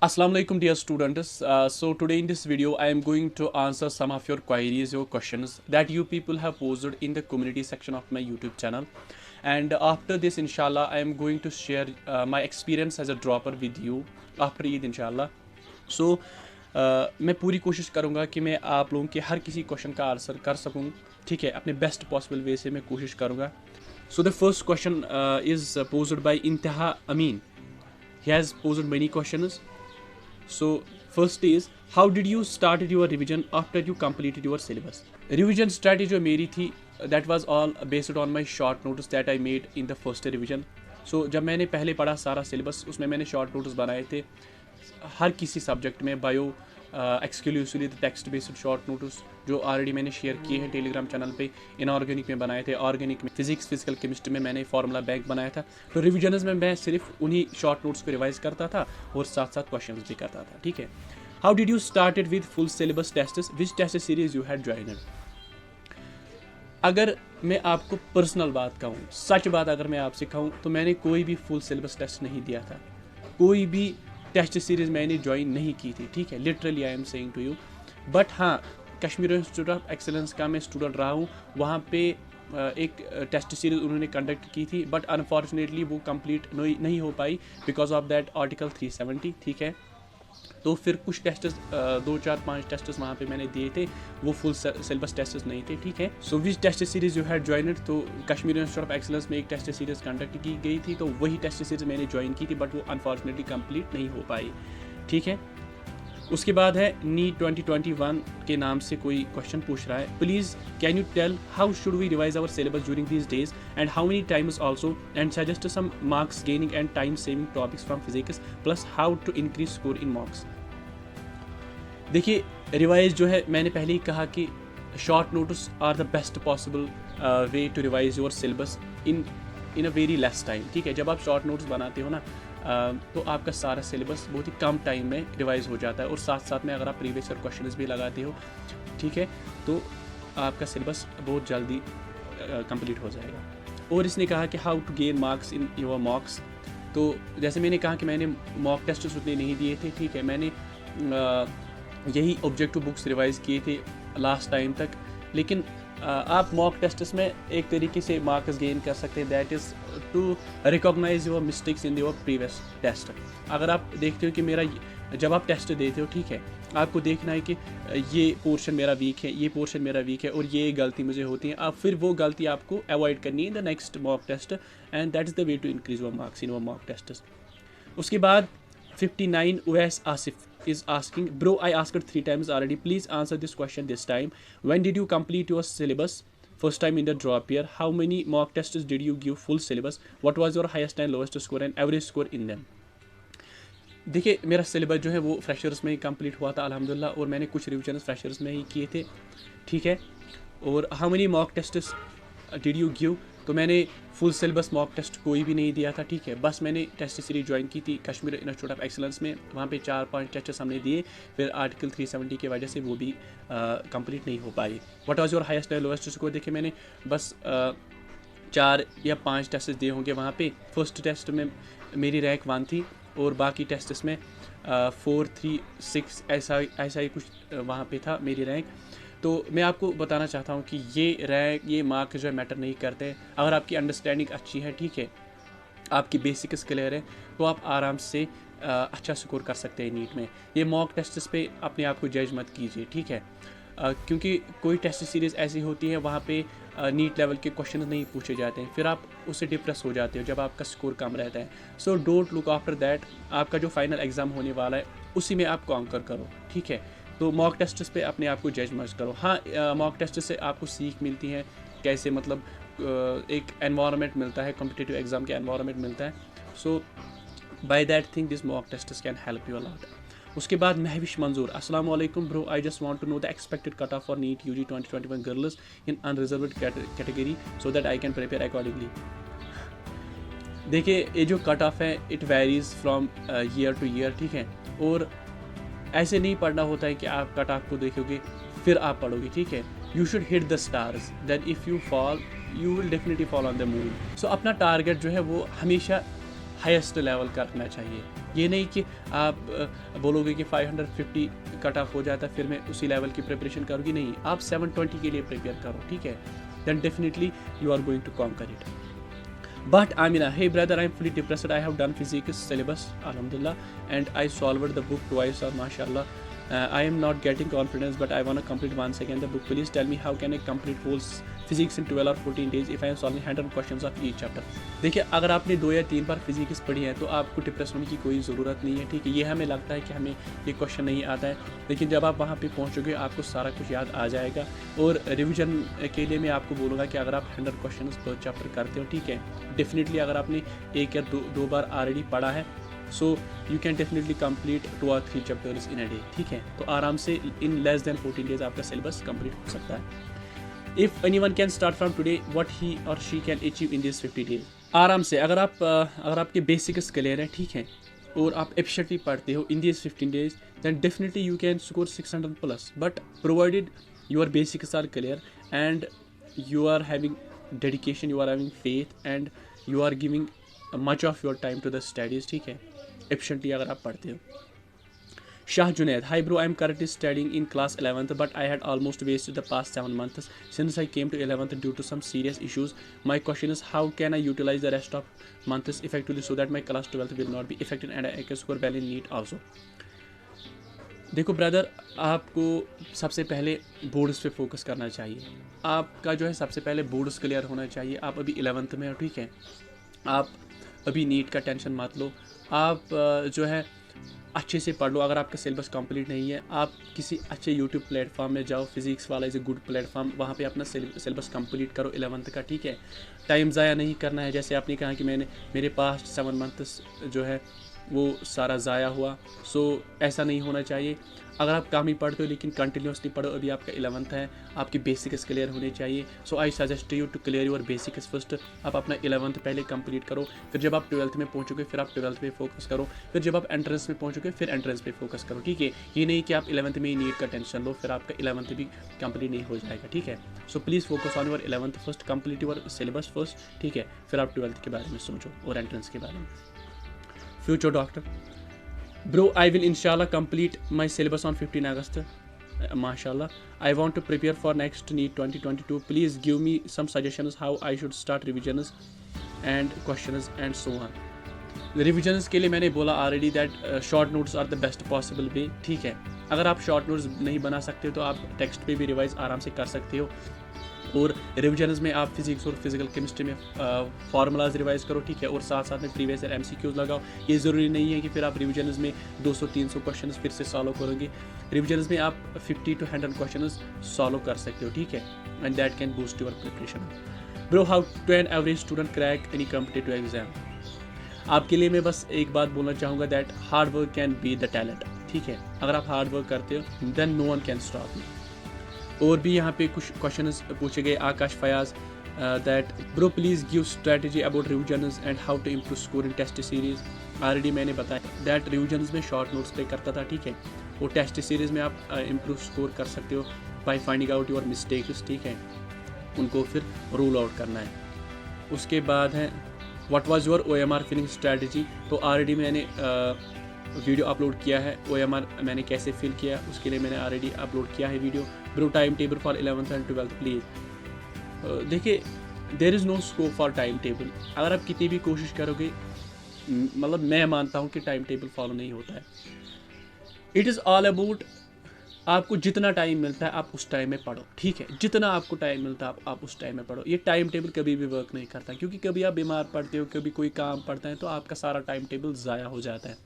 Assalamu alaikum dear students. So today in this video I am going to answer some of your queries, your questions that you people have posted in the community section of my YouTube channel. And after this inshallah I am going to share my experience as a dropper with you after Eid inshallah. So मैं पूरी कोशिश करूँगा कि मैं आप लोगों के हर किसी क्वेश्चन का आंसर कर सकूँ, ठीक है, अपने बेस्ट पॉसिबल वे से मैं कोशिश करूँगा. So the first question is posed by Intaha Amin. He has posed many questions. So first is, how did you started your revision after you completed your syllabus? Revision strategy जो मेरी थी that was all based on my short notes that I made in the first revision. So जब मैंने पहले पढ़ा सारा syllabus उसमें मैंने short notes बनाए थे हर किसी सब्जेक्ट में. Bio exclusively text based short notes जो ऑलरेडी मैंने शेयर किए हैं टेलीग्राम चैनल पे. इनऑर्गेनिक में बनाए थे, ऑर्गेनिक में, फिजिक्स, फिजिकल केमिस्ट्री में मैंने फार्मूला बैंक बनाया था. तो रिविजन्स में मैं सिर्फ उन्हीं शॉर्ट नोट्स को रिवाइज करता था और साथ साथ क्वेश्चंस भी करता था, ठीक है. How did you started with full syllabus tests, which test series you had joined. अगर मैं आपको पर्सनल बात कहूँ, सच बात अगर मैं आपसे कहूँ, तो मैंने कोई भी फुल सिलेबस टेस्ट नहीं दिया था, कोई भी टेस्ट सीरीज़ मैंने ज्वाइन नहीं की थी, ठीक है. Literally I am saying to you. But हाँ, कश्मीर इंस्टीट्यूट ऑफ एक्सेलेंस का मैं स्टूडेंट रहा हूँ. वहाँ पे एक टेस्ट सीरीज़ उन्होंने कंडक्ट की थी, बट अनफॉर्चुनेटली वो कंप्लीट नहीं हो पाई बिकॉज ऑफ दैट आर्टिकल 370, ठीक है. तो फिर कुछ टेस्ट्स 2-4-5 टेस्ट्स वहाँ पे मैंने दिए थे, वो फुल सिलेबस टेस्ट्स नहीं थे, ठीक है. So which test series you had joined, तो कश्मीर इंस्टीट्यूट ऑफ एक्सेलेंस में एक टेस्ट सीरीज़ कंडक्ट की गई थी, तो वही टेस्ट सीरीज़ मैंने ज्वाइन की थी, बट वो अनफॉर्चुनेटली कंप्लीट नहीं हो पाई, ठीक है. उसके बाद है नीट 2021 के नाम से कोई क्वेश्चन पूछ रहा है. Please can you tell how should we revise our syllabus during these days and how many times also and suggest some marks gaining and time saving topics from physics plus how to increase score in marks. देखिए, revise जो है, मैंने पहले ही कहा कि short notes are the best possible way to revise your syllabus in a very less time, ठीक है. जब आप शॉर्ट नोट्स बनाते हो ना तो आपका सारा सिलेबस बहुत ही कम टाइम में रिवाइज हो जाता है, और साथ साथ में अगर आप प्रीवियस ईयर क्वेश्चंस भी लगाते हो, ठीक है, तो आपका सिलेबस बहुत जल्दी कंप्लीट हो जाएगा. और इसने कहा कि how to gain marks in your mocks. तो जैसे मैंने कहा कि मैंने मॉक टेस्ट उतने नहीं दिए थे, ठीक है. मैंने यही ऑब्जेक्टिव बुक्स रिवाइज किए थे लास्ट टाइम तक, लेकिन आप मॉक टेस्ट्स में एक तरीके से मार्क्स गेन कर सकते हैं, that is to recognise your mistakes in your previous test. अगर आप देखते हो कि मेरा जब आप टेस्ट देते हो, ठीक है, आपको देखना है कि ये पोर्शन मेरा वीक है, ये पोर्शन मेरा वीक है, और ये गलती मुझे होती है, अब फिर वो गलती आपको अवॉइड करनी है in the next mock test, and that is the way to increase your marks in your mock test. उसके बाद 59 Uwais Asif is asking, bro, I asked 3 times already. Please answer this question this time. When did you complete your syllabus? First time in the drop year. How many mock tests did you give full syllabus? What was your highest and lowest score and average score in them? देखिए, मेरा syllabus जो है वो freshers में ही complete हुआ था अल्हम्दुलिल्लाह, और मैंने कुछ रिविजन फ्रेशर्स में ही किए थे, ठीक है. और how many mock tests did you give, तो मैंने फुल सिलेबस मॉक टेस्ट कोई भी नहीं दिया था, ठीक है. बस मैंने टेस्ट सीरीज ज्वाइन की थी कश्मीर इंस्टीट्यूट ऑफ एक्सेलेंस में, वहाँ पे 4-5 टेस्ट हमने दिए, फिर आर्टिकल 370 की वजह से वो भी कंप्लीट नहीं हो पाई. What was your highest and lowest score, देखिए मैंने बस 4 या 5 टेस्ट दिए होंगे वहाँ पे. फर्स्ट टेस्ट में मेरी रैंक 1 थी, और बाकी टेस्ट में 4, 3, 6 ऐसा ही कुछ वहाँ पे था मेरी रैंक. तो मैं आपको बताना चाहता हूँ कि ये रैंक, ये मार्क जो है मैटर नहीं करते. अगर आपकी अंडरस्टैंडिंग अच्छी है, ठीक है, आपकी बेसिक्स क्लियर है, तो आप आराम से अच्छा स्कोर कर सकते हैं नीट में. ये मॉक टेस्ट्स पे अपने आप को जज मत कीजिए, ठीक है, क्योंकि कोई टेस्ट सीरीज़ ऐसी होती है वहाँ पे नीट लेवल के क्वेश्चन नहीं पूछे जाते हैं, फिर आप उससे डिप्रेस हो जाते हो जब आपका स्कोर कम रहता है. So don't look after that. आपका जो फाइनल एग्ज़ाम होने वाला है उसी में आप कॉन्कर करो, ठीक है. तो मॉक टेस्ट पे अपने आप को जज मत करो. हाँ, मॉक टेस्ट से आपको सीख मिलती है, कैसे मतलब एक एनवायरनमेंट मिलता है, कॉम्पिटिटिव एग्ज़ाम के एनवायरनमेंट मिलता है. So by that thing this mock test can help you a lot. उसके बाद महविश मंजूर, अस्सलाम वालेकुम bro, I just want to know the expected cut off for NEET UG 2021 girls in unreserved category so that I can prepare accordingly. देखिए, ये जो cut off है it varies from year to year, ठीक है, और ऐसे नहीं पढ़ना होता है कि आप कट ऑफ को देखोगे फिर आप पढ़ोगे, ठीक है. You should hit the stars, that if you fall you will definitely fall on the moon. So अपना टारगेट जो है वो हमेशा हाईएस्ट लेवल का रखना चाहिए. ये नहीं कि आप बोलोगे कि 550 कट ऑफ हो जाता है फिर मैं उसी लेवल की प्रिपरेशन करूँगी, नहीं, आप 720 के लिए प्रिपेयर करो, ठीक है, then definitely you are going to conquer it. But Amina, hey brother, I'm fully depressed. I have done physics syllabus, alhamdulillah, and I solved the book twice, or mashallah. I am not getting confidence, but I want to complete once again the book. Please tell me how can I complete whole physics in 12 or 14 days if I am solving 100 questions of each chapter. देखिए, अगर आपने 2 या 3 बार physics पढ़ी है तो आपको depress होने की कोई ज़रूरत नहीं है, ठीक है। ये हमें लगता है कि हमें ये क्वेश्चन नहीं आता है, लेकिन जब आप वहाँ पे पहुँचोगे आपको सारा कुछ याद आ जाएगा। और रिवीजन के लिए मैं आपको बोलूँगा कि अगर आप 100 क्वेश्चन पर चैप्टर करते हो, ठीक है, डेफिनेटली अगर आपने 1 या 2 बार ऑलरेडी पढ़ा है, so you can definitely complete 2 or 3 chapters in a day, ठीक है। तो आराम से इन लेस देन 14 डेज आपका सिलेबस कंप्लीट हो सकता है। If anyone can start from today, what he और she can achieve in this 50 days. आराम से अगर आपके बेसिक्स क्लियर है, ठीक है, और आप एफिशिएंटली पढ़ते हो in this 15 days, then definitely you can score 600 plus, but provided your basics are clear and you are having dedication, you are having faith and you are giving much of your time to the studies, ठीक है, efficiently अगर आप पढ़ते हो। Shah Junaid, hi bro, I am currently studying in class 11th, but I had almost wasted the past 7 months since I came to 11th due to some serious issues. My question is, how can I utilize the rest of months effectively so that my class 12th will not be affected and I can score well in NEET also? देखो brother, आपको सबसे पहले boards पे focus करना चाहिए। आपका जो है सबसे पहले बोर्ड्स क्लियर होना चाहिए। आप अभी 11th में हो, ठीक है, आप अभी नीट का टेंशन मत लो। आप जो है अच्छे से पढ़ लो। अगर आपका सिलेबस कंप्लीट नहीं है, आप किसी अच्छे यूट्यूब प्लेटफॉर्म में जाओ, फिजिक्स वाला इज़ ए गुड प्लेटफॉर्म, वहाँ पे अपना सिलेबस कंप्लीट करो 11th का, ठीक है। टाइम ज़ाया नहीं करना है। जैसे आपने कहा कि मेरे पास्ट 7 मंथ्स जो है वो सारा ज़ाया हुआ, सो ऐसा नहीं होना चाहिए। अगर आप कम ही पढ़ते हो लेकिन कंटिन्यूसली पढ़ो, अभी आपका 11th है, आपकी बेसिक्स क्लियर होने चाहिए। So I suggest you to clear your basics first. आप अपना 11th पहले कंप्लीट करो, फिर जब आप 12th में पहुंचोगे फिर आप 12th पे फोकस करो, फिर जब आप एंट्रेंस में पहुंचोगे फिर एंट्रेंस पे फोकस करो, ठीक है। ये नहीं कि आप 11th में ही नीट का टेंशन लो, फिर आपका 11th भी कंप्लीट नहीं हो जाएगा, ठीक है। So please focus on your 11th first, complete your syllabus first, ठीक है, फिर आप 12th के बारे में सोचो और एंट्रेंस के बारे में। Future doctor, bro, I will inshallah complete my syllabus on 15 August. Mashallah, I want to prepare for next NEET 2022. Please give me some suggestions how I should start revisions and questions and so on. Revisions के लिए मैंने बोला already that short notes are the best possible way, ठीक है। अगर आप short notes नहीं बना सकते तो आप टेक्स्ट पे भी रिवाइज आराम से कर सकते हो। और रिविजन्स में आप फिजिक्स और फिजिकल केमिस्ट्री में फार्मूलाज रिवाइज करो, ठीक है, और साथ साथ में प्रीवियस ईयर MCQs लगाओ। ये ज़रूरी नहीं है कि फिर आप रिविजन्स में 200-300 क्वेश्चन फिर से सॉल्व करोगे। रिविजन्स में आप 50 to 100 क्वेश्चन सॉल्व कर सकते हो, ठीक है, and that can boost your preparation. Bro, how to an average student crack any competitive exam. आपके लिए मैं बस एक बात बोलना चाहूँगा that hard work can be the talent, ठीक है। अगर आप हार्ड वर्क करते हो then no one can stop you. और भी यहाँ पे कुछ क्वेश्चंस पूछे गए। Akash Fayaz that bro please give strategy about revisions and how to improve score in test series. Already मैंने बताया दैट रिविजन्स में शॉर्ट नोट्स पे करता था, ठीक है, और टेस्ट सीरीज़ में आप इम्प्रूव स्कोर कर सकते हो by finding out your mistakes, ठीक है, उनको फिर रूल आउट करना है। उसके बाद है what was your OMR filling strategy. तो ऑलरेडी मैंने वीडियो अपलोड किया है, OMR मैंने कैसे फिल किया उसके लिए मैंने ऑलरेडी अपलोड किया है video. Bro, time table for 11th and 12th please. देखिए, there is no scope for time table. अगर आप कितनी भी कोशिश करोगे, मतलब मैं मानता हूँ कि टाइम टेबल फॉलो नहीं होता है। इट इज़ ऑल अबाउट आपको जितना टाइम मिलता है आप उस टाइम में पढ़ो, ठीक है, जितना आपको टाइम मिलता है आप उस टाइम में पढ़ो। ये टाइम टेबल कभी भी वर्क नहीं करता, क्योंकि कभी आप बीमार पड़ते हो, कभी कोई काम पड़ता है, तो आपका सारा टाइम टेबल ज़ाया हो जाता है।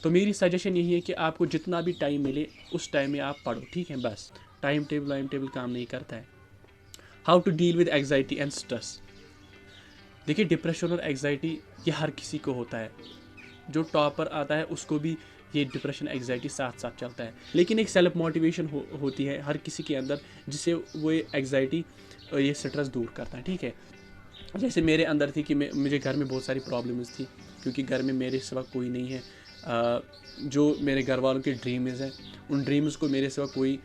तो मेरी सजेशन यही है कि आपको जितना भी टाइम मिले उस टाइम में आप पढ़ो, ठीक है, बस। टाइम टेबल काम नहीं करता है। How to deal with anxiety and stress. देखिए, डिप्रेशन और एग्जाइटी ये हर किसी को होता है। जो टॉपर आता है उसको भी ये डिप्रेशन एग्जाइटी साथ साथ चलता है, लेकिन एक सेल्फ मोटिवेशन होती है हर किसी के अंदर, जिससे वो एग्जाइटी और ये स्ट्रेस दूर करता है, ठीक है। जैसे मेरे अंदर थी कि मुझे घर में बहुत सारी प्रॉब्लम्स थी, क्योंकि घर में मेरे सिवा कोई नहीं है। जो मेरे घर वालों के ड्रीम्स हैं, उन ड्रीम्स को मेरे सिवा कोई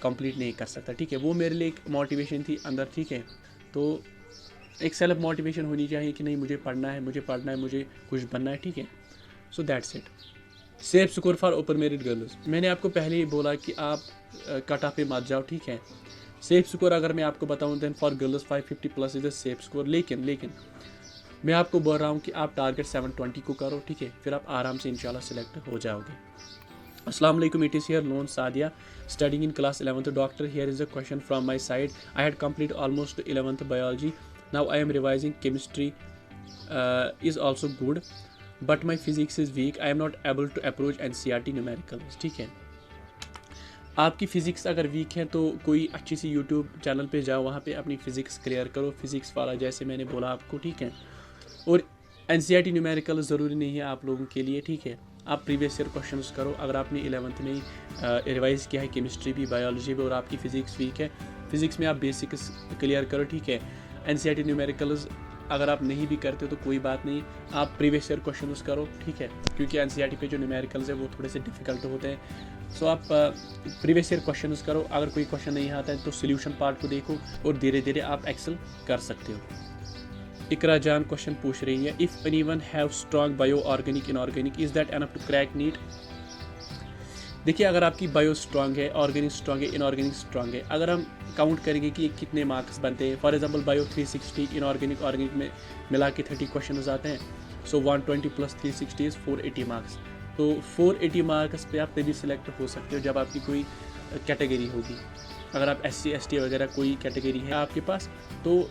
कंप्लीट नहीं कर सकता, ठीक है। वो मेरे लिए एक मोटिवेशन थी अंदर, ठीक है। तो एक सेल्फ मोटिवेशन होनी चाहिए कि नहीं, मुझे पढ़ना है, मुझे कुछ बनना है, ठीक है। So that's it. Safe score for open merit girls, मैंने आपको पहले ही बोला कि आप कट ऑफ पे मत जाओ, ठीक है। सेफ स्कोर अगर मैं आपको बताऊं then for girls 550 plus is a safe score, लेकिन मैं आपको बोल रहा हूं कि आप टारगेट 720 को करो, ठीक है, फिर आप आराम से इंशाल्लाह सिलेक्ट हो जाओगे। अस्सलाम वालेकुम, it is here Lone Sadia studying in class 11th doctor, here is a question from my side, I had complete almost 11th biology, now I am revising chemistry is also good but my physics is weak, I am not able to approach NCERT numericals, ठीक है। आपकी physics अगर week है तो कोई अच्छी सी YouTube channel पे जाओ, वहाँ पे अपनी फ़िज़िक्स क्लियर करो, फिज़िक्स वाला जैसे मैंने बोला आपको, ठीक है। और NCERT न्यूमेरिकल ज़रूरी नहीं है आप लोगों के लिए, ठीक है। आप प्रीवियस ईयर क्वेश्चंस करो, अगर आपने 11th में रिवाइज़ किया है केमिस्ट्री भी बायोलॉजी भी और आपकी फ़िज़िक्स वीक है, फ़िज़िक्स में आप बेसिक्स क्लियर करो, ठीक है। NCERT न्यूमेरिकल्स अगर आप नहीं भी करते तो कोई बात नहीं, आप प्रीवियस ईयर क्वेश्चंस करो, ठीक है, क्योंकि NCERT पे जो न्यूमेरिकल्स है वो थोड़े से डिफ़िकल्ट होते हैं। सो आप प्रीवियस ईयर क्वेश्चंस करो, अगर कोई क्वेश्चन नहीं आता है तो सोल्यूशन पार्ट को देखो और धीरे धीरे आप एक्सेल कर सकते हो। इकरा जान क्वेश्चन पूछ रही है, if anyone have strong bio organic inorganic is that enough to crack NEET. देखिए, अगर आपकी बायो स्ट्रॉन्ग है, ऑर्गेनिक स्ट्रॉन्ग है, इनऑर्गेनिक स्ट्रॉन्ग है, अगर हम काउंट करेंगे कि ये कितने मार्क्स बनते हैं, for example bio 360, inorganic organic में मिला के 30 क्वेश्चन आते हैं, सो 120 प्लस 360 इज़ 480 मार्क्स। तो 480 मार्क्स पे आप तभी सिलेक्ट हो सकते हो जब आपकी कोई कैटेगरी होगी। अगर आप SC ST वगैरह कोई कैटेगरी है आपके पास तो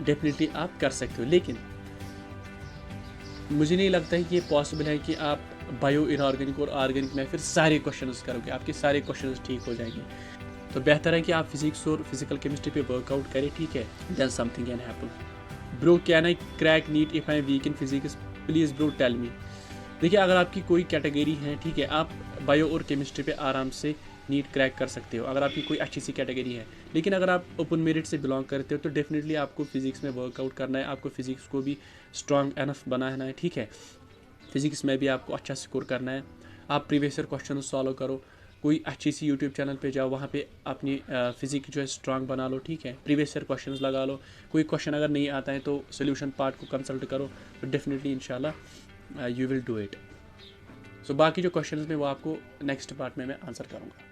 डेफिनेटली आप कर सकते हो, लेकिन मुझे नहीं लगता है कि ये पॉसिबल है कि आप बायो इनऑर्गेनिक और ऑर्गेनिक में फिर सारे क्वेश्चंस करोगे, आपके सारे क्वेश्चंस ठीक हो जाएंगे। तो बेहतर है कि आप फिजिक्स और फिजिकल केमिस्ट्री पे वर्कआउट करें, ठीक है, then something can happen. Bro can I crack NEET if I am weak in physics, please bro tell me. देखिए, अगर आपकी कोई कैटेगरी है, ठीक है, आप बायो और केमिस्ट्री पे आराम से नीट क्रैक कर सकते हो अगर आपकी कोई अच्छी सी कैटेगरी है। लेकिन अगर आप ओपन मेरिट से बिलोंग करते हो तो डेफिनेटली आपको फिजिक्स में वर्कआउट करना है, आपको फिजिक्स को भी स्ट्रॉन्ग एनफ बनाना है, ठीक है। फिजिक्स में भी आपको अच्छा स्कोर करना है। आप प्रीवियस ईयर क्वेश्चन सॉल्व करो, कोई अच्छी सी यूट्यूब चैनल पे जाओ, वहाँ पे अपनी फिजिक्स जो है स्ट्रॉन्ग बना लो, ठीक है। प्रीवियस ईयर क्वेश्चंस लगा लो, कोई क्वेश्चन अगर नहीं आता है तो सोल्यूशन पार्ट को कंसल्ट करो, तो डेफिनेटली इंशाल्लाह यू विल डू इट। सो बाकी जो क्वेश्चंस में वो आपको नेक्स्ट पार्ट में मैं आंसर करूँगा।